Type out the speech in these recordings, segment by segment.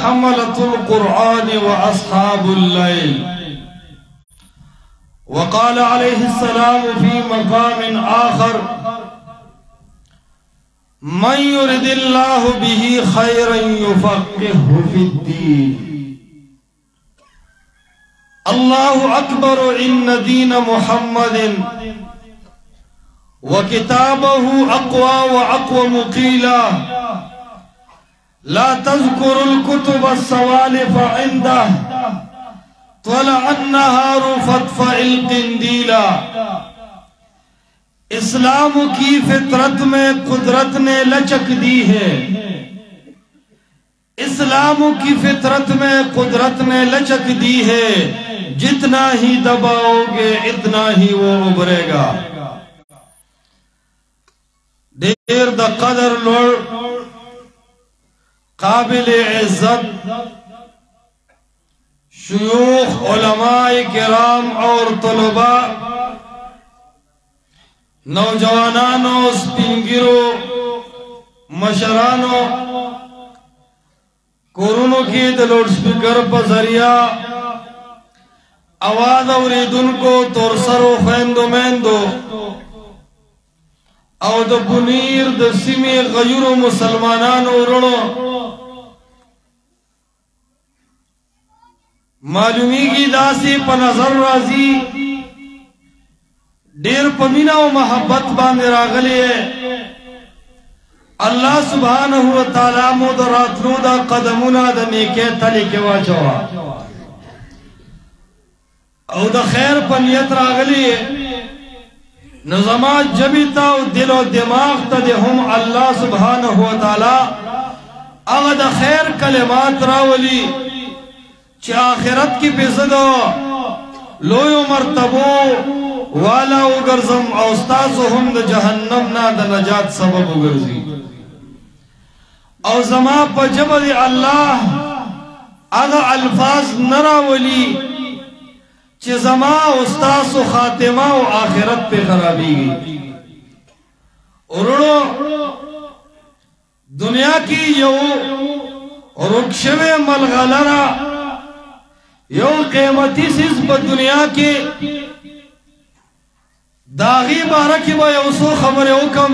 حملة القرآن وأصحاب الليل. وقال عليه السلام في مقام آخر: من يرد الله به خيرا يفقهه في الدين. الله أكبر إن دين محمد وكتابه أقوى وأقوم قيلا. لا تذكر الكتب السوالف عنده طلع النهار فادفع القنديلا. اسلام کی فطرت میں قدرت نے لچک دی ہے، اسلام کی فطرت میں قدرت نے لچک دی ہے، جتنا ہی دباؤ گے اتنا ہی وہ ابھرے گا. دیر دا قدر لوڑ قابل عزت شیوخ علماء کرام اور طلباء، نوجوانانو، سپنگرو، مشرانو، کورونو کی دلوڈ سپیکر پر ذریعہ آواز اوریدن کو تورسرو خیندو میندو او د بنیر د سیمی غیرو مسلمانانو رونو معلومی کی داسی پا نظر رازی دیر پمینا و محبت باندے راغلی ہے. اللہ سبحانہ و تعالی مدراتنو دا قدمونا دا نیکے تلی کے واچوا او دا خیر پا نیت راغلی ہے. نظامات جبیتا و دل و دماغ تا دے ہم اللہ سبحانہ و تعالی اغا دا خیر کلمات راولی چی آخرت کی پیزدو لویو مرتبو والا اگرزم اوستاسو ہم دا جہنم نا دا نجات سبب اگرزی. او زما پا جبل اللہ اغا الفاظ نراولی چی زما استاس و خاتمہ و آخرت پہ خرابی گئی. ارڑو دنیا کی یو رکشو ملغلرہ یو قیمتی سیز پا دنیا کی داغی بارکی با یو سو خبر حکم.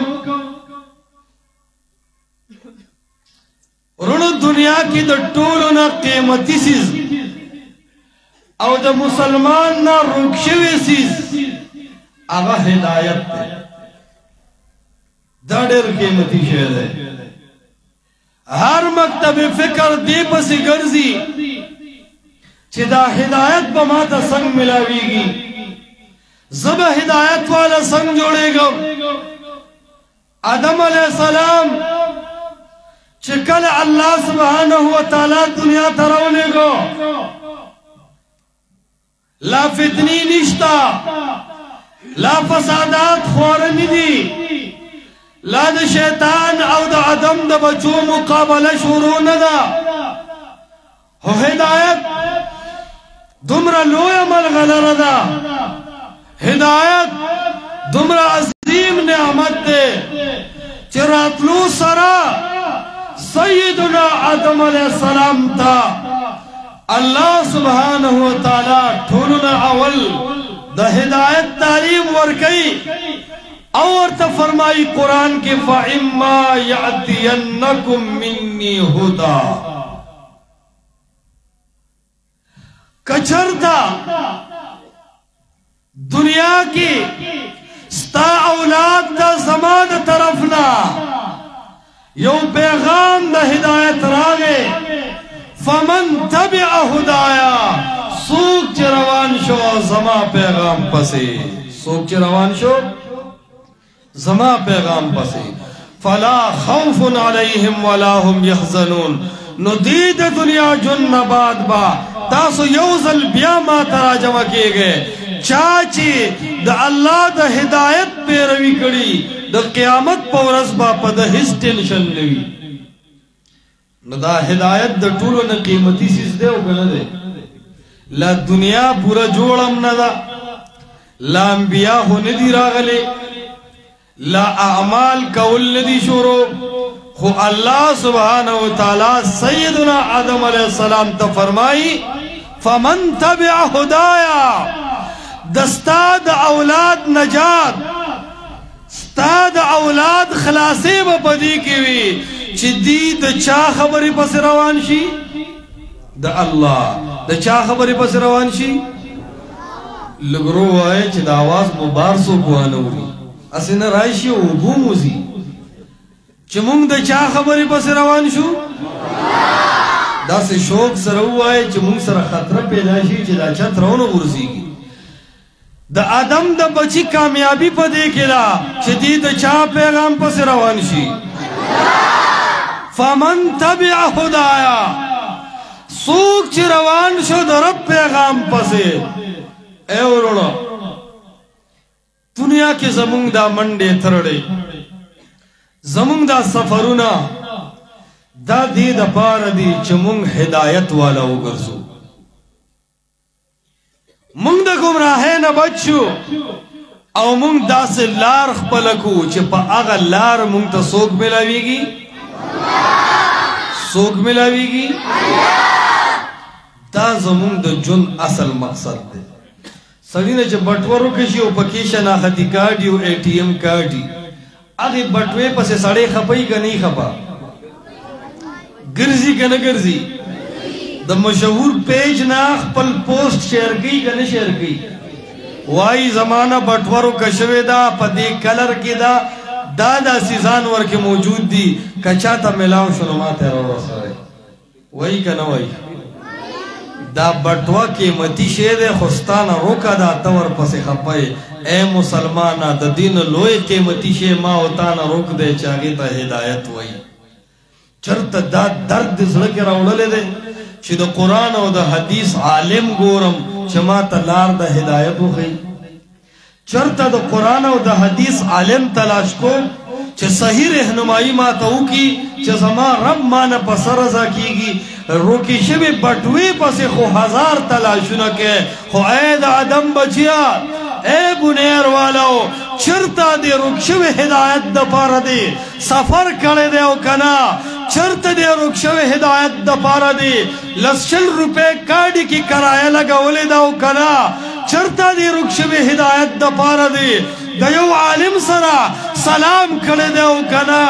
ارڑو دنیا کی دا طولنا قیمتی سیز او دا مسلمان نا رکشوی سیز آغا ہدایت تے دا دیر قیمتی شہد ہے. ہر مکتب فکر دی پسی گرزی چی دا ہدایت پا ماتا سنگ ملاوی گی، زب ہدایت والا سنگ جوڑے گا. آدم علیہ السلام چکل اللہ سبحانہ و تعالی دنیا ترونے گا، لا فتنی نشتا، لا فسادات خورنی دی، لا دا شیطان او دا عدم دا بچو مقابلہ شروع ندا. ہو ہدایت دمرا لویا ملغلر دا، ہدایت دمرا عظیم نعمت دے چراتلو سرا سیدنا آدم علیہ السلام تا اللہ سبحانہ و تعالی ٹھولنا اول دا ہدایت تعلیم ورکی اور تا فرمائی قرآن کے فَإِمَّا يَعْتِيَنَّكُمْ مِنِّي هُدًى. کچھرتا دنیا کی ستا اولاد دا زمان طرفنا یو پیغام دا ہدایت راگے فمن تبع ہدایا سوک چی روان شو زما پیغام پسی، سوک چی روان شو زما پیغام پسی. فلا خوف علیہم ولا هم یحزنون. نو دید دنیا جن نباد با تاسو یوزل بیا ما تراجمہ کیے گئے چاچی دا اللہ دا ہدایت پہ روی کری دا قیامت پورس با پا دا ہس ٹینشن نوی. نو دا ہدایت دا طولو نا قیمتی سیز دے او گنا دے. لا دنیا پورا جوڑم ندا، لا انبیاء ہو ندی راغلے، لا اعمال کول ندی شورو، خو اللہ سبحانہ وتعالی سیدنا آدم علیہ السلام تا فرمائی فمن تبع ہدایا دستاد اولاد نجات ستاد اولاد خلاصے با پدی کیوی چی دی دا چا خبری پس روان شی دا اللہ دا چا خبری پس روان شی لگرو آئے چی دا آواز مبارسو کوانوری اسی نرائشی و بو موزی چی مونگ دا چا خبری پس روان شو دا سے شوق سر ہوا ہے چی مونگ سر خطر پیدا شی چی دا چت رونو برزی گی دا آدم دا بچی کامیابی پا دیکھے دا چی دی دا چا پیغام پس روان شی فمن تبع ہدایا سوک چی روان شو دا رب پیغام پسے اے اوروڑا دنیا کے زمونگ دا منڈے تھرڑے زمونگ دا سفرونا دا دی دا پار دی چی مونگ ہدایت والا اگرزو مونگ دا گمراہے نا بچو او مونگ دا سے لار خپلکو چی پا آغا لار مونگ تا سوک ملاوی گی سوک ملاوی گی دا زمونگ دا جن اصل مقصد دے سڑینا چی بٹورو کشی او پکیشن آختی کارڈی او اے ٹی ایم کارڈی آگے بٹوے پسے سڑے خپائی کا نہیں خپا گرزی کا نہ گرزی دا مشہور پیج ناخ پل پوسٹ شیئر کی کا نہ شیئر کی وائی زمانہ بٹورو کشوے دا پدے کلر کی دا دا سیزان ورکے موجود دی کچا تا ملاو شنومات ہے رو رسائے وہی کا نہ وہی دا بٹوا قیمتی شید خستانا روکا دا تور پس خپائے اے مسلمانا دا دین لوئے قیمتی شید ما ہوتانا روک دے چاگی تا ہدایت وئی چرت دا درد زلکی راوڑلے دے چی دا قرآن و دا حدیث عالم گورم چما تا لار دا ہدایت ہو گئی چرت دا قرآن و دا حدیث عالم تلاش کو چی صحیح رہنمائی ما تاو کی چی زمان رب مانا پسر رضا کی گی روکی شب بٹوی پسی خو ہزار تلاشونا کے خو اید آدم بچیا اے بنیر والاو چرتا دے رکشو ہدایت دا پارا دے سفر کڑے دے او کنا چرت دے رکشو ہدایت دا پارا دے لسچل روپے کارڈی کی کرایہ لگا ولی دا او کنا چرتا دے رکشو ہدایت دا پارا دے دیو عالم سرا سلام کڑے دے او کنا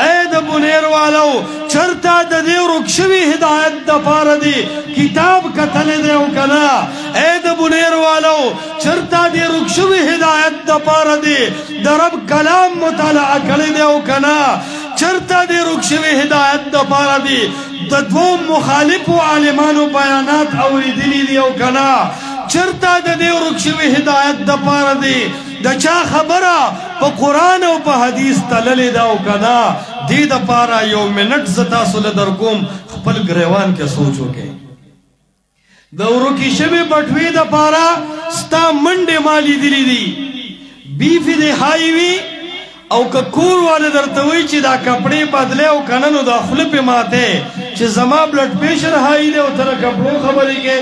اے دا بنیر والاو چرتا دا دے رکشوی ہدایت دا پارا دے کتاب کتلے دے او کنا اے دا بنیر والاو چرتا دے رکشوی ہدایت دا پارا دے دا رب کلام مطالعہ کڑے دے او کنا چرتا دے رکشوی ہدایت دا پارا دے دا دو مخالف و عالمان و بیانات اوری دلی دے او کنا چرتا دا دے رکشوی ہدایت دا پارا دے دا چا خبرہ پا قرآن و پا حدیث تللی داو کنا دی دا پارا یو منٹ زتا سل درکوم خپل گریوان کے سوچو کے دورو کی شب بٹوی دا پارا ستا منڈے مالی دلی دی بیفی دے ہائی وی او که کور والے در توی چی دا کپڑے بدلے او کننو دا خلپ ماتے چی زما بلڈ پیشر ہائی دے او تر کپڑوں خبری کے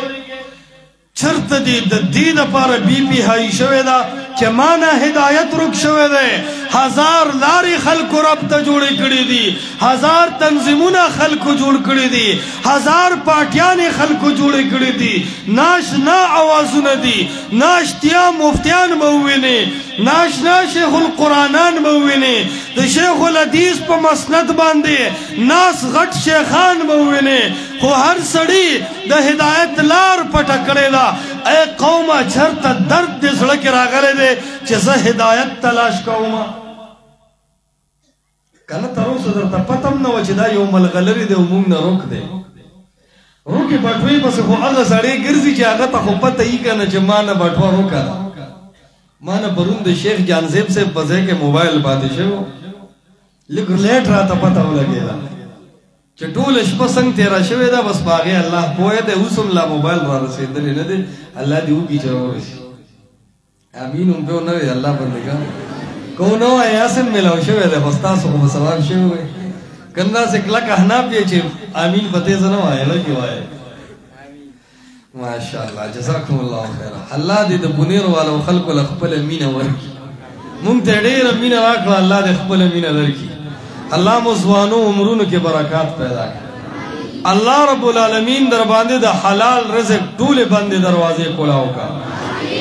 چرت دی دا دی دا پارا بی پی ہائی شوے دا چی مانا ہدایت رک شوے دے ہزار لاری خلق رب تا جوڑے کڑی دی ہزار تنظیمونا خلق جوڑ کڑی دی ہزار پاکیان خلق جوڑے کڑی دی ناش نا آوازو ندی ناش تیا مفتیان مووینے ناش نا شیخ القرآنان مووینے دا شیخ الحدیث پا مسند باندے ناس غٹ شیخان مووینے خو ہر سڑی دا ہدایت لار پٹا کرے دا اے قومہ چھرتا درد دے سڑکی راگلے دے چیزا ہدایت تلاش قومہ کانا ترو صدر تا پتم نو چی دا یو ملغلری دے امونگ نا روک دے روکی بٹوی پس خو اغا سڑے گرزی چی آغا تا خو پتا ہی کانا چی مانا بٹوا روکا دا مانا برون دے شیخ جانزیب سے بزے کے موبائل باتے شو لیکن لیٹ رہا تا پتا ہو لگے دا چٹول اشپا سنگ تیرا شوے دا بس باغے اللہ پوئے دے حسن لا موبائل را رسے دلی ندے اللہ دیو کی چرو رسی آمین ان پہ انہوں نے اللہ بندگا کونو ہے یاسن ملاو شوے دے خستاسو کو سوال شوے کندہ سے کلک احناب یہ چھے آمین پتے زنو آئے لگی آئے ماشاءاللہ جزاکم اللہ خیر اللہ دے دے بنیر والا و خلق لخپل امین ورکی منگ تے دیر امین راکلا اللہ دے خپل امین درکی اللہ مزوانو عمرونو کے برکات پیدا کرے اللہ رب العالمین در باندے دا حلال رزق طول بندے دروازے کھلاو کا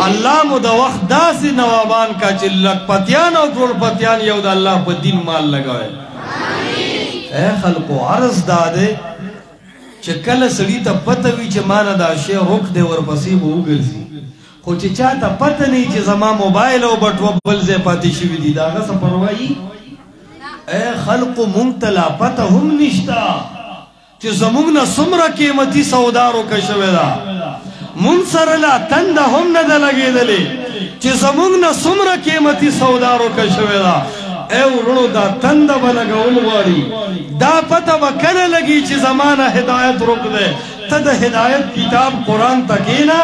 اللہ مو دا وقت دا سی نوابان کا چلک پتیان اور دور پتیان یو دا اللہ پا دین مال لگوئے اے خلقو عرض دا دے چکل سڑی تا پتوی چه مانا دا شے رک دے ورپسی بو گرزی خو چه چاہتا پتہ نہیں چه زمان موبائل او بٹو بلزے پاتی شوی دی دا غصہ پروائی اے خلق منتلا پتہ ہم نشتا چه زمونگنا سمرا قیمتی سودارو کشوی دا منصرلا تندہ ہم ندہ لگے دلے چه زمونگنا سمرا قیمتی سودارو کشوی دا اے ورنو دا تندہ بلگا انواری دا پتہ بکل لگی چه زمانہ ہدایت رک دے تد ہدایت کتاب قرآن تکینا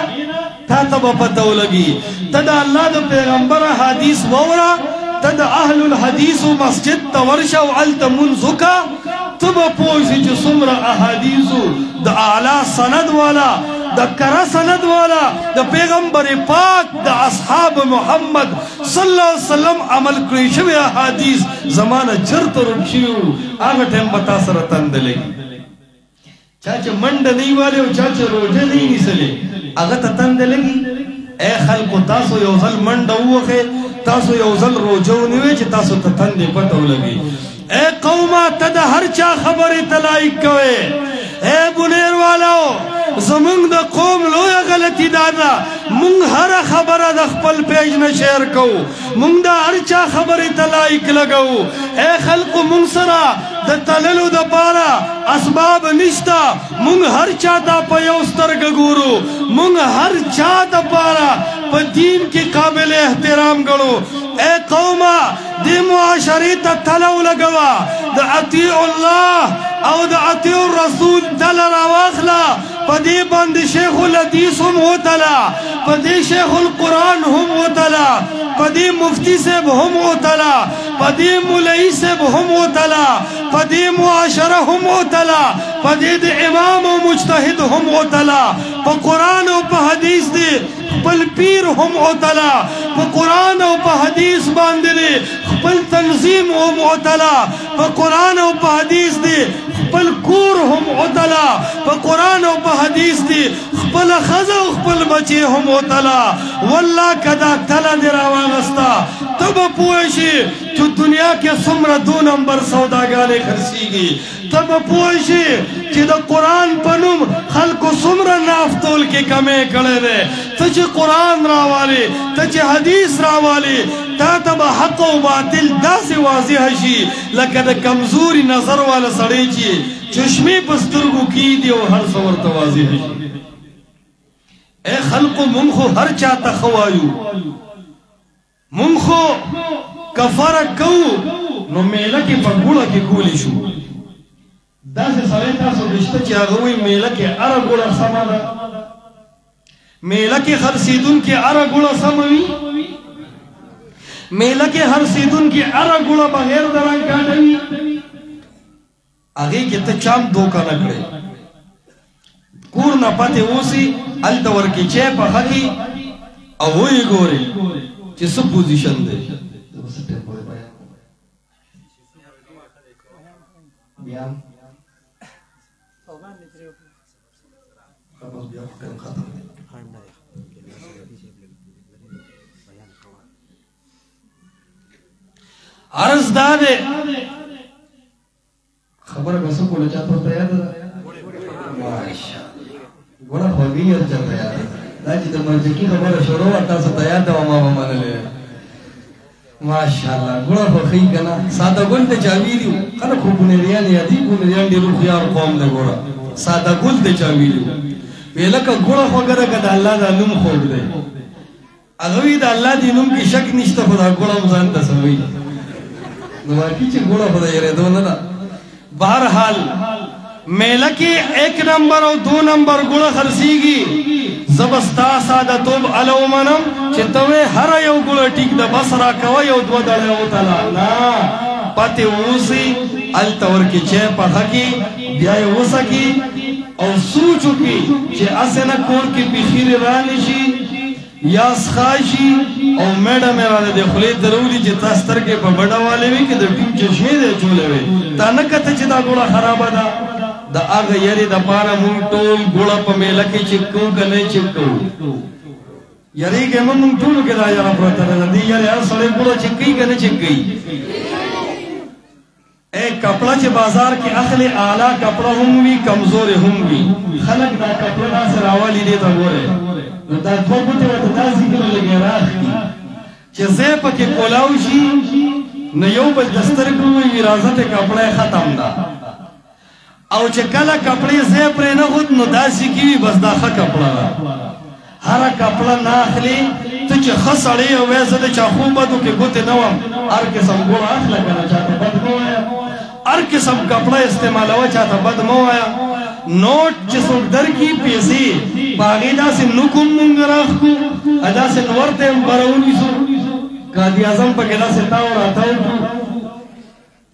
تا تب پتہ لگی تد اللہ دا پیغمبر حدیث وورا تد اہل الحدیث مسجد تورشا وعلت منزکا تب پوشی جو سمر احادیث دا اعلی سند والا دا کرا سند والا دا پیغمبر پاک دا اصحاب محمد صلی اللہ علیہ وسلم عمل کریشوی احادیث زمانہ جرت رکشیو آگا ٹیم بتا سرطن دلگی چاچے منڈ نہیں والے و چاچے روجے نہیں نسلے آگا تتن دلگی اے خلقو تاسو یوزل منڈ ہوخے تاسو یوزل روجو نیوے چے تاسو تتن دے پتو لگی اے قومہ تدہ ہر چا خبری تلائک کوئے اے بنیر والاو زمونگ دا قوم لویا غلطی دادا مونگ ہر خبر دا خپل پیج نشیر کو مونگ دا ہر چا خبری تلائک لگو اے خلق مونگ سرا دا تللو دا پارا اسباب نشتا مونگ ہر چا دا پیوستر گگورو مونگ ہر چا دا پارا پا دین کی قابل احترام گڑو اے قومہ دی معاشری تا تلو لگوا دا اطیع اللہ او دا اطیع الرسول تل رواخلا پا دی بند شیخ الحدیث ہم ہوتلا پا دی شیخ القرآن ہم ہوتلا پا دی مفتی سیب ہم ہوتلا پا دی ملئی سیب ہم ہوتلا پا دی معاشرہ ہم ہوتلا پا دی امام و مجتہد ہم ہوتلا پا قرآن و پا حدیث دی پل پیر ہم ہوتلا پا قرآن و پا حدیث باندے پل تنظیم ہم ہوتلا پا قرآن و پا حدیث دی پل کور ہم ہوتلا پا قرآن و پا حدیث دی پل خزا و پل بچے ہم ہوتلا واللہ کدا تلا دی راوانستا تب پوشی جو دنیا کے سمر 2 نمبر سوداگانے خرسی گی تب پوشی کہ دا قرآن پنم خلق سمر نافتول کے کمے کڑے دے تجھ قرآن راوالی تجھ حدیث راوالی تا تب حق و باطل دا سے واضح شی لکہ دا کمزوری نظر والا سڑے چی چشمی پسترگو کی دی و ہر سور توازی ہے اے خلق منخو ہر چاہتا خوایو منخو کفارک کو نو میلہ کی پنگوڑا کی کولی شو دا سے سویتا سو رشتہ چی آگوی میلہ کی ارگوڑا سمانا میلہ کی ہر سیدن کی ارگوڑا سموی میلہ کے ہر سیدن کی ارگوڑا بغیر دران کانوی آگے کتا چام دوکا نکڑے کور نا پاتے اوسی التور کی چیپا خاکی اووی گوری چی سب پوزیشن دے عرض دادے خبر کسو کو لچا تو تیار ماشاء گوڑا خوگی ارچا تیار لاجی در مرجکی خبر شروع اتا سا تیار دا وما ومان لے ماشاءاللہ گوڑا خوگی کنا سادہ گل تے چاوی دیو خانا خوب بنیریان یادی بنیریان دیرو خیار قوم دے گوڑا سادہ گل تے چاوی دیو ویلکا گوڑا خوگر کدا اللہ دا نم خوب دے اگوی دا اللہ دی نم کی شک نشتا خدا گوڑا مزان دا سوئی نواکی چی گوڑا خدا یہ رہ دو نا بہرحال میلہ کی 1 نمبر اور 2 نمبر گوڑا خرسی گی زبستا سادہ توب علو منم چھتوے ہر یو گوڑا ٹیک دا بسرا کوا یو دو دلے ہوتالا نا پاتے اوسی التور کی چیپا حقی بیائے اوسا کی اور سوچو کی چھے اسے نا کور کی بخیر رانشی یا سخاشي او میډه مې راله د خولې درولي چې تا سترګې په بډه والې وي که د ټیم چشمې دی چولې وي تا نه کته چې دا ګوړه خرابه ده د هغه یاري دپاره مونږ ټول ګوړه په میله کې چک کوو که نه چک کوو یریږئ مونږ ټولو کې دا یاره پرته ده د دې یارې هر سړی ګوړه چک کوي که نه چک کوي کپڑا چې بازار کې اخلي اعلی کپڑا هم وي کمزورې هم وي خلک دا کپڑا داسې راولي دې ته ګورئ نو دا دوه ګوتې ورته داسې کړي لږې راښکي چې ځای پکې کولاو شي نو یو بل د سترګو وي وراثت کپڑا یې ختم ده او چې کله کپړې ځای پرې نه خود نو داسې کېږي بس دا ښه کپڑا ده هره کپڑا نه اخلي ته چې ښه سړی او وایې زه د چا خو بدو کې ګوتې نه وم هر قسم ګوړه اخله که نه چاته بد مه وایه هر قسم کپڑا استعمالوه چاته بد مه وایه نوٹ چې څوک درکړي پیسې په هغې داسې نوک هم مونږ راښکو داسې نور ته هم بره ونیسو قاضي اعظم پکې داسې تاو راتاو کړو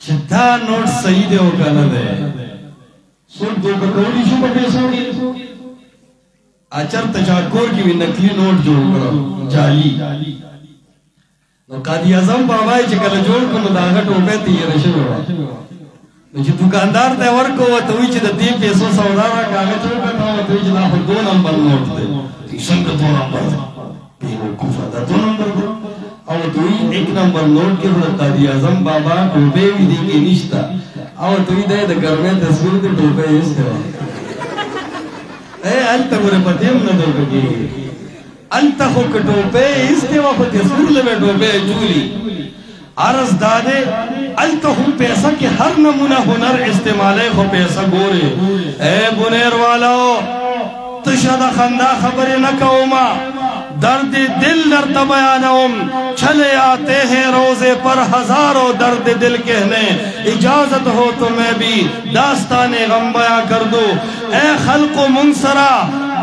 چې دا نوټ صحیح دی او که نه دی څوک دوکه کولی شو په پیسو کې چرته چا کور کې وي نقلي نوټ جوړ کړه جعلي نو قاضي اعظم بابا یې چې کله جوړ کړو نو د هغه ټوپۍ تیره شوې وه نو چې دکاندار ته یې ورکړو ورته وایي چې د دې پیسو سودا راکړه هغه چې وکړه ورته وایي چې دا خو 2 نمبر نوټ دی څنګه 2 نمبر دی بېوقوفه دا 2 نمبر دی او ورته وایي 1 نمبر نوټ کې خو د قاضي اعظم بابا ټوپۍ وي دې کې نشته او ورته وایي دا یې د ګرمۍ تصویر دی ټوپۍ یې ایسته وه هلته ګوره په دې هم نه درته کېږي هلته خو که ټوپۍ ایستې وه خو تصویر له به ټوپۍ چولي عرض دا دی هلته خو پیسه کې هر نمونه هنر استعمالی خو پیسه ګورې اے بنیر والو تشه د خندا خبرې نه کومه درد دل درته بیانوم چلے آتے ہیں روزے پر ہزاروں درد دل کہنے اجازت ہو تو میں بھی داستان غم بیاں کر دوں اے خلق و منصرا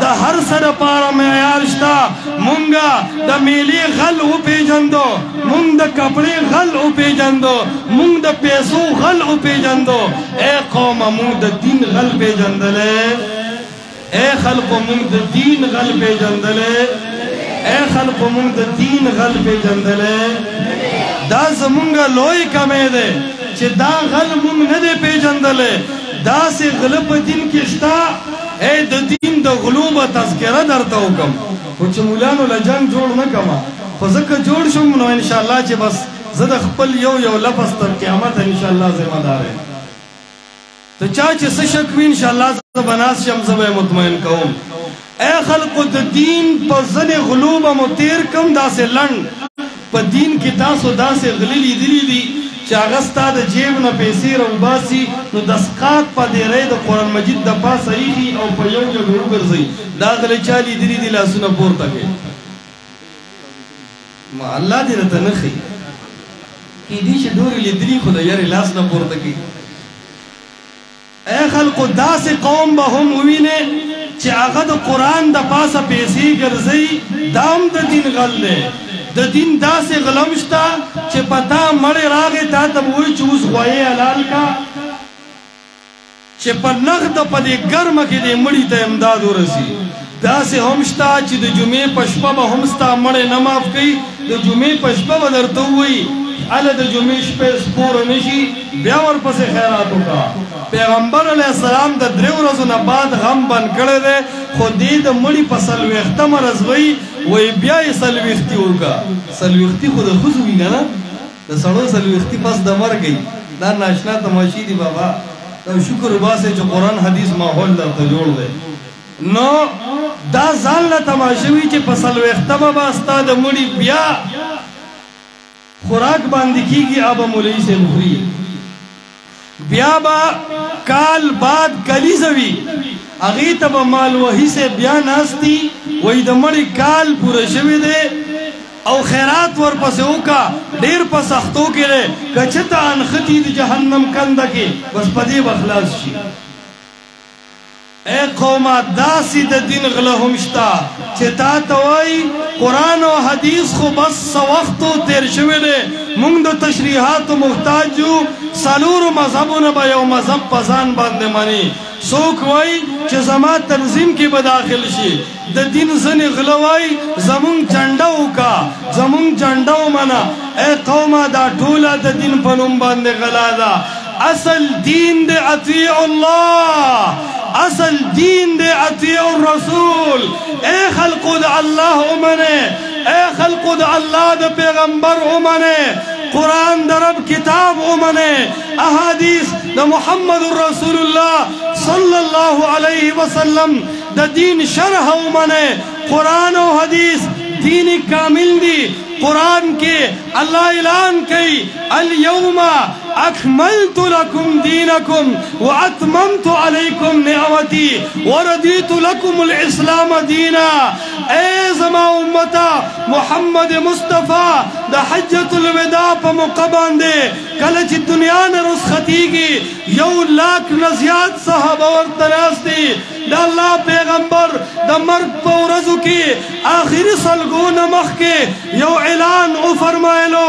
دا ہر سر پارا میں عیارشتا منگا دا میلی غل او پی جندو منگ دا کپڑی غل او پی جندو منگ دا پیسو غل او پی جندو اے قوم منگ دا دین غل پی جندلے اے خلق و منگ دا دین غل پی جندلے اے خلق مونږ د دین غل پیژندلی دا زمونږه لوی کمی دی چې دا غل مونږ نه دی پیژندلی داسې غله په دین کې شته ای د دین د غلو به تذکره درته وکړم خو چې مولانو له جنګ جوړ نه کړمه خو ځکه جوړ شوم نو انشاءالله چې بس زه د خپل یو لفظ تر قیامت انشاءالله ذمه دار یم ته چا چې څه شک وي انشاءالله زه به ناست شم زه به یې مطمئن کوم اے خلقو د دین په ځنې غلو به مو تیر کم داسې لنډ په دین کې تاسو داسې غلي لیدلي دي چې هغه ستا د جیب نه پیسې راوباسي نو د سقاط په دیرۍ د قرآن مجید د پاسه ایښي او په یو جګړه وګرځوي دا غلي چا لیدلي دي لاسونه پورته کوي الله دې راته نه ښیي کیدای شي ډورې لیدلي خو د یارې لاس نه پورته کوي اے خلقو داسې قوم به هم ووینې چې هغه د قرآن د پاسه پیسې ګرځوي دا هم د دین غل دی د دین داسې غلم شته چې په تا مړی راغی تا ته به وایي چې اوس غویې حلال کا چې په نغده په دې ګرمه کې دې مړي ته امداد ورسي داسې هم شته چې د جمعې په شپه به هم ستا مړی نه معاف کوي د جمعې په شپه به درته ووایي هله د جمعې شپې سپوره نه شي بیا ورپسې خیرات وکړه پیغمبر علیہ السلام د 3 ورځو نه بعد غم بند کړی دی خو دې د مړي په 40 مرض وایي وایي بیا یې 40 وکړه 40 خو د ښځو وي که نه د سړو 40 پس د مرګ دا ناشنا تماشي دي بابا او شکر وباسئ چې قرآن حدیث ماحول درته جوړ دی نو دا ځان له تماشا وي چې په 40 به ستا د مړي بیا خوراک باندې کېږي آبه مولوي صاحب خوري بیا با کال بعد کلیزه وي هغې ته به مالوهي صاحب بیا ناستی وایي د مړي کال پوره شوی دی او خیرات ورپسې وکړه ډېر په سختو کې دی که چېرته انښتي د جهنم کنده کې بس په دې به خلاص شي اے قومه داسې د دین غله هم شته چې تا ته وایي قرآن او حدیث خو بس څه وختو تېر شوی دی موږ د تشریحاتو محتاج یو څلورو مذهبونه به یو مذهب په ځان باندې مني سوک وای چې زما تنظیم کې به داخل شي د دین ځنې غله وای زمونږ جنډه وکا زمونږ جنډه ومنه اے قومه دا ټوله د دین په نوم باندې غلا ده اصل دین دے اطیع اللہ اصل دین دے اطیع الرسول اے خلق دا اللہ امنے اے خلق دا اللہ دا پیغمبر امنے قرآن دا رب کتاب امنے احادیث دا محمد رسول اللہ صلی اللہ علیہ وسلم دا دین شرح امنے قرآن و حدیث دین کامل دی قرآن کے اللہ اعلان کی اليوم اکملت لکم دینکم واتممت علیکم نعمتی وردیت لکم الاسلام دینا اے زما امتا محمد مصطفیٰ دا حجت الوداع پا مقبان دے کلچ دنیا نے رسختی کی 1,00,000 نزیاد صحابہ ورطناستی دا اللہ پیغمبر دا مرگ پورزو کی آخری سلگون مخ کے یو اعلان او فرمائلو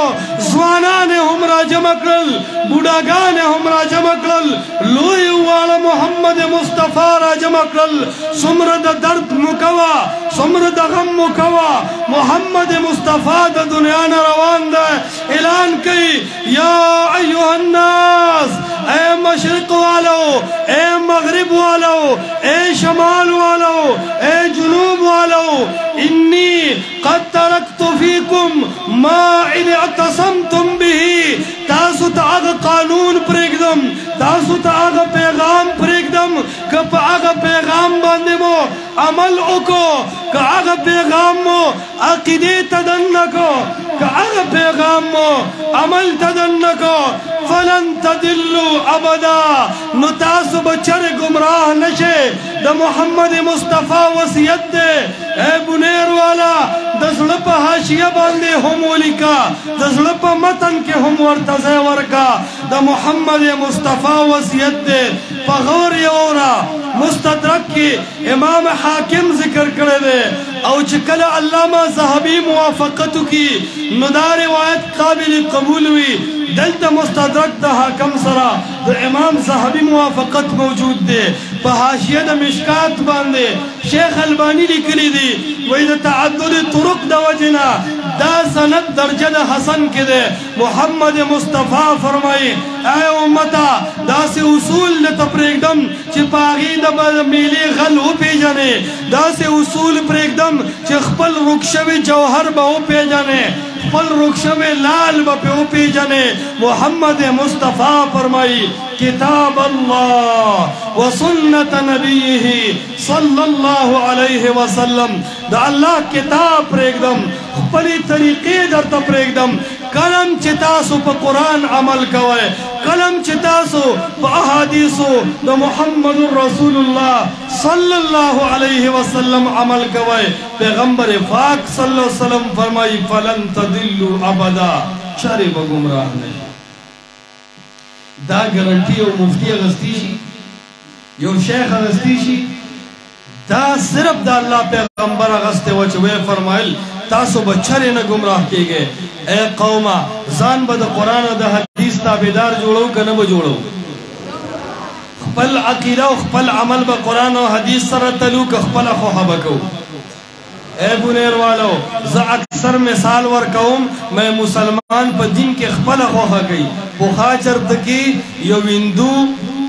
زوانان ہمرا جمع کرل بوداگان ہمرا جمع کرل لوی والا محمد مصطفیٰ را جمع کرل سمرد درد مکوا سمرد غم مکوا محمد مصطفیٰ دا دنیا روان دا اعلان کی یا ایوہ الناس اے مشرق والو اے مغرب والو اے شمال والو اے جنوب والو انی قد ترکت فیکم ما ان اعتصمتم بھی تاسو تا آغا قانون پریگدم تاسو تا آغا پیغام پریگدم کپ آغا پیغام باندے مو عمل اکو کہ آغا پیغام مو عقیدے تدنکو کہ آغا پیغام مو عمل تدنکو فلن تدلو ابدا نو تاسو بچر گمراہ نشے دا محمد مصطفیٰ وسیعت دے اے بنیر والا دزلپ حاشیہ باندے ہمولی کا دزلپ متن کے ہم ورتزے ورکا دا محمد مصطفیٰ وسیعت دے پغور یورا مستدرک کی امام حاکم ذکر کرے دے او چکل علامہ صحابی موافقتو کی ندار روایت قابل قبول ہوئی دلتا مستدرک دا حاکم سرا دا امام صحابی موافقت موجود دے پا حاشیہ دا مشکات باندے شیخ البانی لکلی دی وی دا تعدد طرق دا وجنا دا سند درجہ دا حسن کے دے محمد مصطفیٰ فرمائی اے امتا دا سے اصول دا تپریکدم چی پاغی دا میلی غل ہو پی جانے دا سے اصول پریکدم چی خپل رکشوی جوہر با ہو پی جانے خپل رکشوی لال با پی ہو پی جانے محمد مصطفیٰ فرمائی کتاب اللہ و سنت نبیہ صلی اللہ علیہ وسلم دا اللہ کتاب پریکدم خپلی طریقے در تا پریکدم کلم چتاسو پا قرآن عمل کوئے کلم چتاسو پا احادیثو دا محمد رسول اللہ صلی اللہ علیہ وسلم عمل کوئے پیغمبر پاک صلی اللہ علیہ وسلم فرمائی فلن تدلو ابدا چرے با گمراہ نہیں دا گرنٹی و مفتی اغسطیشی یو شیخ اغسطیشی دا صرف دا اللہ پیغمبر اغسطے وچوے فرمائل تاسو بچھرے نہ گمراہ کی گئے اے قومہ زان با دا قرآن و دا حدیث تابدار جوڑو کہ نہ بجوڑو خپل عقیدہ و خپل عمل با قرآن و حدیث سر تلو کہ خپل خوحہ بکو اے بنیر والو زا اکثر مثال ورکوم میں مسلمان پا دین کے خپل خوحہ گئی بخاچر تکی یو ہندو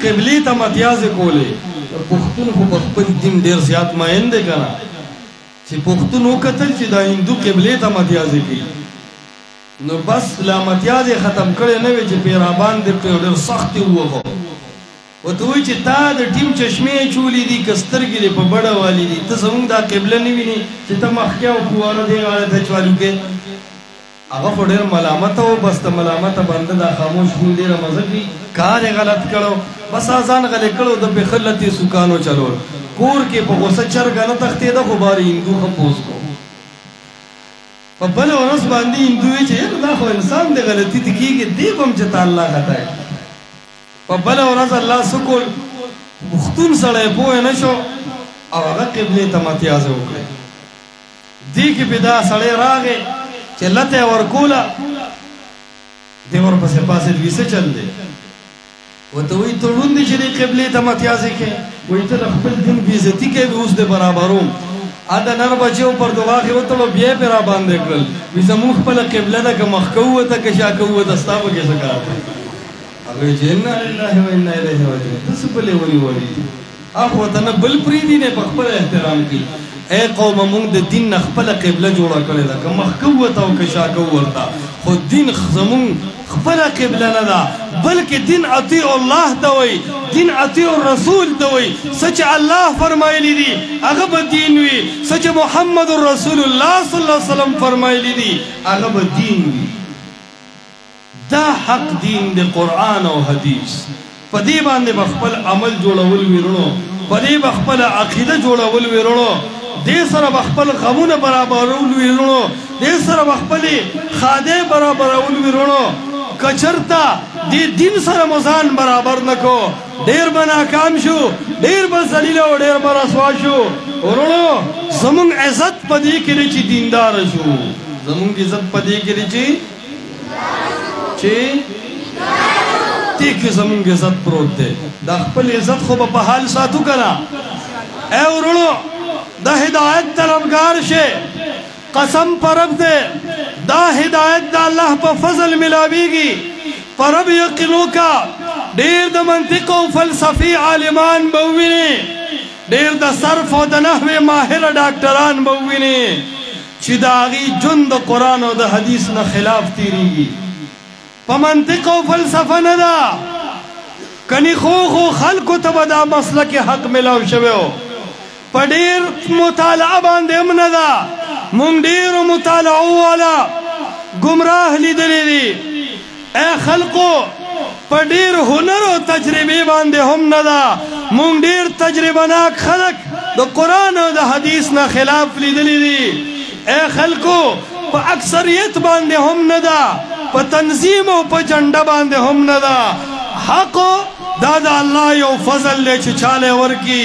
قبلی تا متیاز کولے پختون کو بخپل دین دیر زیاد مائندے کنا چی پختون ہو قتل چی دا ہندو قبلی تا متیازی کی نو بس لا متیازی ختم کرے نوے چی پیرابان دے پیڑر سختی ہوا ہو و توی چی تا دا ٹیم چشمی چولی دی کستر گلی پا بڑا والی دی تا سمونگ دا قبلہ نوی نی چی تا مخکیا و پوانا دے غالے تا چوالو کے آغا خودیر ملامتا ہو بس تا ملامتا بندہ دا خاموش ہون دیر مذہبی کار غلط کرو بس آزان غلے کرو دا پی خلطی سکانو چلو کور کے پا غصہ چرگا نا تختی دا خباری ہندو خپوز کو پا بلے ورس باندی ہندوی چے دا خو انسان دے غلطی تکی گے دے کم چتا اللہ خطا ہے پا بلے ورس اللہ سکول مختون سڑے پوئے نشو او اگا قبلی تماتیاز ہوکلے دی کی پیدا سڑے راگے چے لتے ورکولا دے ور پسے پاسے دوی سے چل دے ورته وایي تړون دی چې دې قبلې ته متیازې کې وایي ته د خپل دین بېعزتي کوې اوس دې برابروم دا نر بچیو پر دواخې وتړو بیا یې پرې را باندې کړل وایي زموږ خپله قبله ده که مخکې ووته که شاکه ووته ستا په کې څه کار دی هغه وایي چې انا لله و انا الیه راجعون ته څه بلې ونیولې دي اخو ته نه بل پرېږدي نه په خپله احترام کوي اے قومه موږ د دین نه خپله قبله جوړه کړې ده که مخکې ووته او که شاکه ووته خو دین زموږ خپله قبله نه ده بلکې دین اطیع الله ته وایي دین اطیع الرسول ته وایي څه چې الله فرمایلی دي هغه به دین وي څه چې محمد رسول الله صلی الله علیه وسلم فرمایلی دي هغه به دین وي دا حق دین د قرآن او حدیث په دې باندې به خپل عمل جوړول ویرونو په دې به خپله عقیده جوړول ویرونو دې سره به خپل غمونه برابرول ویرونو دې سره به خپلې خادې برابرول ویرونو که چېرته دې دین سره مو ځان برابر نه کو ډېر به ناکام شو ډېر به ذلیله او ډېر به رسوا شو ورونو زموږ عزت په دې کې دی چې دینداره شو زموږ عزت په دې کې دی چې دې کې زموږ عزت پروت دی دا خپل عزت خو به په حال ساتو که نه اے ورونو د هدایت طلبګار شئ قسم پر رب دے دا ہدایت دا اللہ پا فضل ملاویگی پر رب یقینو کا دیر دا منطق و فلسفی عالمان بوینی دیر دا صرف و دا نحو ماہر ڈاکٹران بوینی چی دا آغی جن دا قرآن و دا حدیث نا خلاف تیریگی پا منطق و فلسفہ ندا کنی خو خلقو تبا دا مسلک حق ملاو شویو پا دیر مطالعہ باندے امندا مونږ ډېرو مطالعو والا ګمراه لیدلې دي اے خلقو په ډېر هنر او تجربې باندې هم نه ده مونږ ډېر تجربه ناک خلک د قرآن او د حدیث نه خلاف لیدلې دي اے خلقو په اکثریت باندې هم نه ده په تنظیم او په جنډه باندې هم نه ده حق دا دا اللہ یو فضل لے چھ چالے ورکی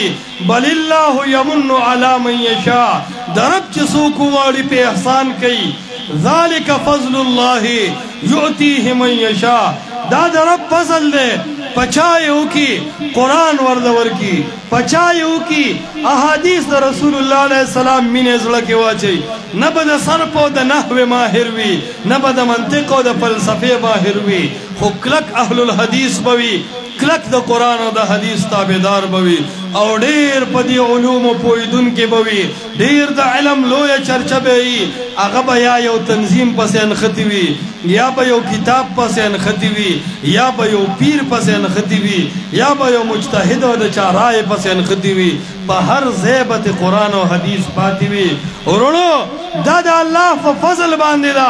بل اللہ یمن علی من یشاء درب چھ سوکو واڑی پہ احسان کئی ذالک فضل اللہ یعطیہ من یشاء دا درب فضل لے پچائے ہو کی قرآن ورد ورکی پچائے ہو کی احادیث دا رسول اللہ علیہ السلام من ازلکی واچی نبا دا صرف و دا نحو ماہر وی نبا دا منطق و دا فلسفے ماہر وی خو کلک اہل الحدیث بوی کلک دا قرآن و دا حدیث تابدار بوی او دیر پا دی علوم و پویدن کے بوی دیر دا علم لویا چرچہ بئی اغبا یا یو تنظیم پس انخطی وی یا با یو کتاب پس انخطی وی یا با یو پیر پس انخطی وی یا با یو مجتہد و دا چارائے پس انخطی وی پا ہر زیبت قرآن و حدیث پاتی وی اور انہو دا اللہ فضل باندے دا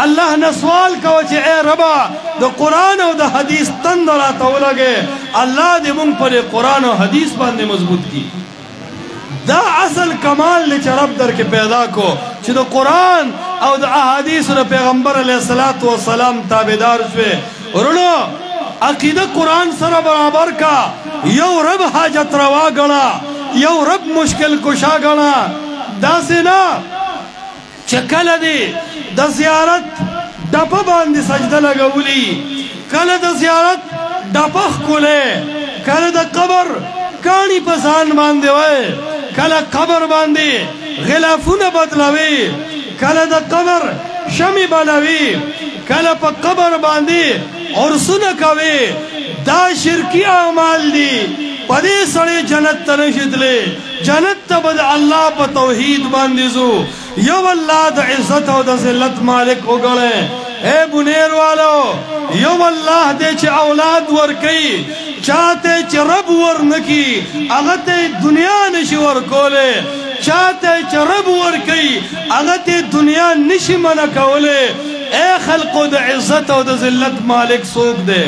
اللہ نے سوال کہو چھے اے ربا دا قرآن و دا حدیث تندرہ تولا گے اللہ دے منگ پر قرآن و حدیث باندے مضبوط کی دا اصل کمال لے چھے رب در کے پیدا کو چھے دا قرآن او دا احادیث دا پیغمبر علیہ السلام تابدار شوے اور انہو عقیدہ قرآن سر برابر کا یو رب حاجت روا گنا یو رب مشکل کشا گنا دا سینا چکل دی دا زیارت ڈپا باندی سجدہ لگولی کل دا زیارت ڈپخ کلے کل دا قبر کانی پسان باندی وے کل قبر باندی غلافون بدلوی کل دا قبر شمی بلوی کل پا قبر باندی عرصون کوی دا شرکی اعمال دی پدی سڑے جنت تنشد لے جنت تبد اللہ پا توحید باندیزو یو اللہ دا عزت و دا ذلت مالک اگڑے اے بنیر والو یو اللہ دے چھ اولاد ورکی چاہتے چھ رب ورنکی اگتے دنیا نشی ورکولے چاہتے چھ رب ورکی اگتے دنیا نشی منکولے اے خلقو دا عزت و دا ذلت مالک سوک دے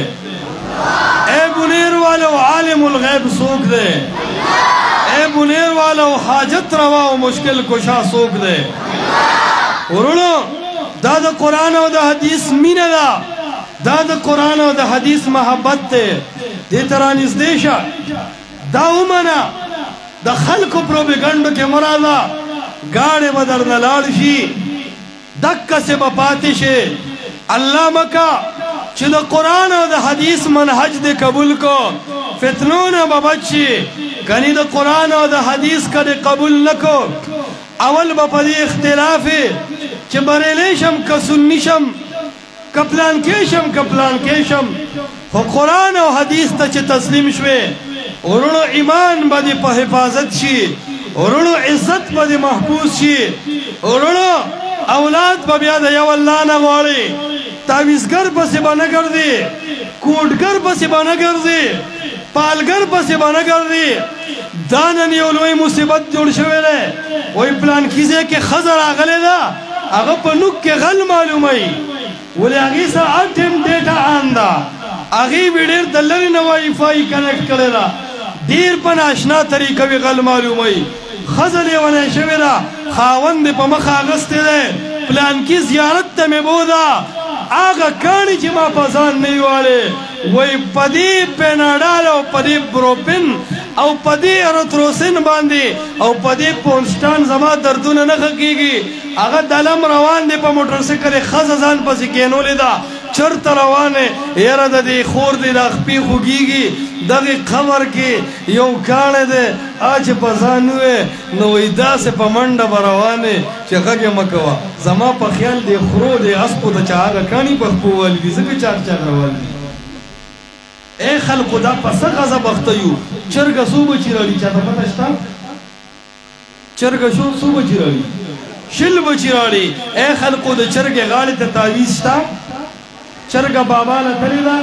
اے بنیر والو عالم الغیب سوک دے اے بنیر والو حاجت روا و مشکل کشا سوک دے ورونو دا دا قرآن و دا حدیث مین دا قرآن و دا حدیث محبت تے دی ترانیز دیشا دا امنا دا خلق پروپیگنڈ کے مرازا گاڑے بدر نلال شی دکا سے بپاتی شے اللہ مکا چې د قرآن او د حدیث منهج دې قبول کو فتنو نه به بچ شي کني د قرآن او د حدیث کدې قبول نه کو اول به په دې اختلاف چې بریلی شم که سني شم که پلانکې شم که پلانکې شم خو قرآن او حدیث ته چې تسلیم شوې ورونو ایمان به دې په حفاظت شي ورونو عزت به دې محفوظ شي ورونو اولاد به بیا د یو الله نه غواړي تعویزګر پسې به نه ګرځي کوټګر پسې به نه ګرځي پالګر پسې به نه ګرځي دا نن یو لوی مصیبت جوړ شوی دی وایي پلانکي ځای کې ښځه راغلې ده هغه په نوک کې غل معلوموي ولې هغې سره اټیم ډیټا آن ده هغې وي ډېر د لرې نه وای فای کنیکټ کړې ده ډېر په ناشنا طریقه وي غل معلوموي ښځه لیونی شوې ده خاوند یې په مخ اغوستی دی پلانکي زیارت ته مې بوده هغه کاڼي چې ما په ځان نه وي واړې وایي په دې پیناډال او په دې بروپین او په دې ارتروسین باندې او په دې پونسټان زما دردونه نه ښه کېږي هغه دلم روان دی په موټرسایکل یې ښځه ځان پسې کېنولې ده چرته روانې یاره د دې خور دی دا خپې خوږېږي دغې قبر کې یو کاڼی دی چې په ځان وې نو وایي داسې په منډه به روانې چې غږ یې مه کوه زما په خیال دی خرو دی اسپو ته چې هغه کاڼي په خپو والي دي ځکه چاک چاک روان دي ای خلقو دا په څه غضه بخته یو چرګه څو بچي راړي چاته پته شته چرګه څو بچي راړي شل بچي راړي ای خلقو د چرګې غاړې ته تعویز شته چرګه بابا له تلې ده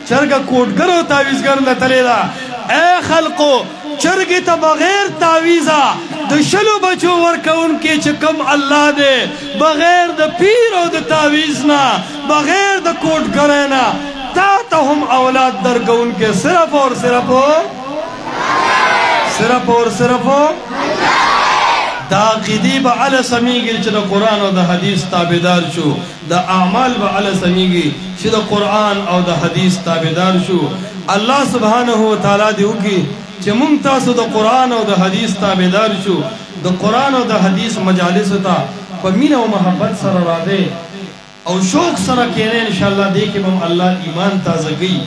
چرګه کوټګر او تعویزګر له تلې ده ای خلقو چرګې ته بغیر تعویزه د شلو بچو ورکوونکي چې کوم الله دی بغیر د پیر او د تعویز نه بغیر د کوټګرۍ نه تا ته هم اولاد درکوونکي صرف اور صرف دا عقیدې به هله سمیږي چې د قرآن او د حدیث تابعدار شو د اعمال به هله سمیږي چې د قرآن او د حدیث تابعدار شو الله سبحانه وتعالی دې وکړي چې مونږ تاسو د قرآن او د حدیث تابعدار شو د قرآن او د حدیث مجالسو ته په مینه او محبت سره راځئ او شوق سره کېنئ انشاءالله دې کې به هم الله ایمان تازه کوي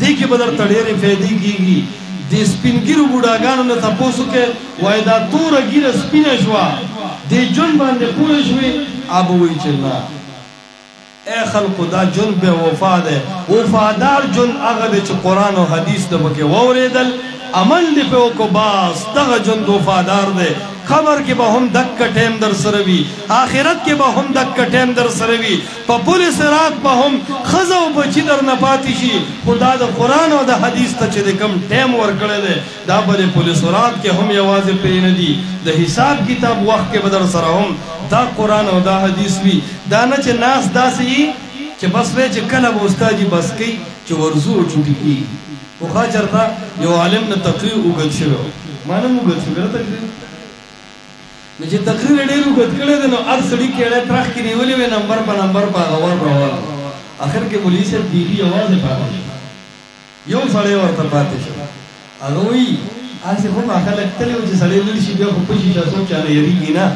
دې کې به درته ډېرې فایدې کېږي د سپینګیرو بوډاګانو نه تپوس وکړئ وایي دا توره ګیره سپینه شوه دې ژوند باندې پوه شوې هغه به وایي چې نه ای خلقو دا ژوند بې وفا دی وفادار ژوند هغه دی چې قرآن او حدیث د پکې واورېدل عمل دې پې وکړو بس دغه ژوند وفادار دی قبر کې به هم دکه ټیم در سره وي آخرت کې به هم دکه ټیم در سره وي په پل صراط به هم ښځه او بچي در نه پاتې شي خو دا د قرآن او د حدیث ته چې د کوم ټیم ورکړی دی دا به د پل صراط کې هم یوازې پرې نه دي د حساب کتاب وخت کې به در سره هم دا قرآن او دا حدیث وي دا نه چې ناس داسې وي چې بس وی چې کله به استاد جي بس کوي چې ورځو او چوټي کېږي پخوا چېرته یو عالم نه تقریر اوږد شوی ما نه م اوږد شوی تقریر نو چې تقریر ډېر اوږد کړی دی نو هر سړي کېړی ترخ کې نیولې وې نمبر په نمبر په هغه ور روان اخر کې مولوي صاحب بیبي یوازې پاتې شو یو سړی ورته پاتې شو هغه وایي هسې خو ما خلک تللی وو چې سړی لړ شي بیا خو پشي شا څوک چانه یېرېږي نه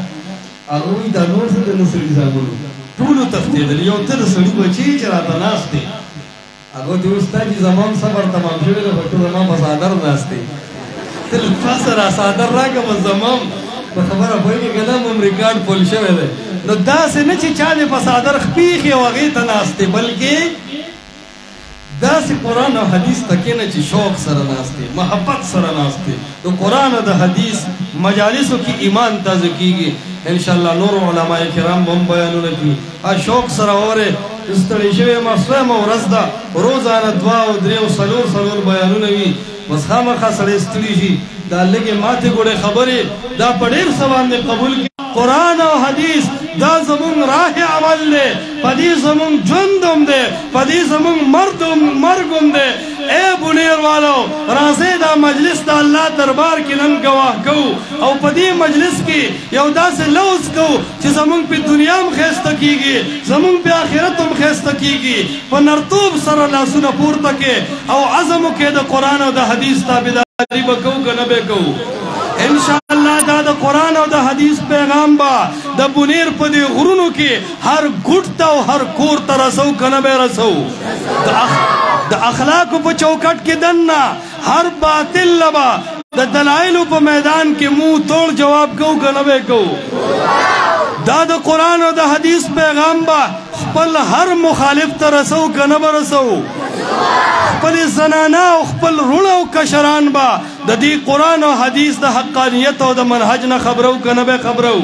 هغه وایي دا نور څه د نه سړي صاحبونو ټولو تښتېدل یو ته د سړي بچی چې راته ناست دی هغه ورته وایي ستا چې زما صبر تمام شوی دی خو ته زما په څادر ناست دی ته له پاسه را څادر راکړه بس زما په خبره پوهېږې که نه هم ریکارډ فل شوی دی نو داسې نه چې چا دې په څادر خپېښې او هغې ته ناست دی بلکې داسې قرآن او حدیث ته کښېنه چې شوق سره ناست دی محبت سره ناست دی د قرآن او د حدیث مجالسو کې ایمان تازه کېږي انشاءالله نور علماء کرام به هم بیانونه کوي شوق سره اورې ستړی شوی یم سویمه ورځ ده روزانه 2 او 3 او 4 بیانونه وي بس خامخا سړی ستړي شي دا لږې ماتې ګوړې خبرې دا په ډېر څه باندې قبول کړي قرآن او حدیث دا زمونږ راه عمل دی په دې زمونږ ژوند هم دی په دې زمونږ مرګ هم دی ای بونیر والو راځئ دا مجلس د الله دربار کې نن ګواه کوو او په دې مجلس کې یو داسې لوز کوو چې زمونږ په دنیا هم ښایسته کېږي زمونږ په آخرت هم ښایسته کېږي په نرتوب سره لاسونه پورته کې او عزم وکړې د قرآن او د حدیث تابعداري به کوو که نه به کوو انشاءالله دا د قرآن او د حدیث حدیث پیغام با د بنیر په دې غرونو کې هر ګوټ ته او هر کور ته رسو کنه به رسو د اخلاقو په چوکټ کې دننه هر باطل لبا د دلایلو په میدان کې منہ توڑ جواب کو کنه به کو دا د قرآن او د حدیث پیغام با خپل هر مخالف ته رسو کنه به رسو خپل زنانه او خپل رونه او کشران با د دې قرآن او حدیث د حقانیت او د منهج نه خبرو کنه به خبرو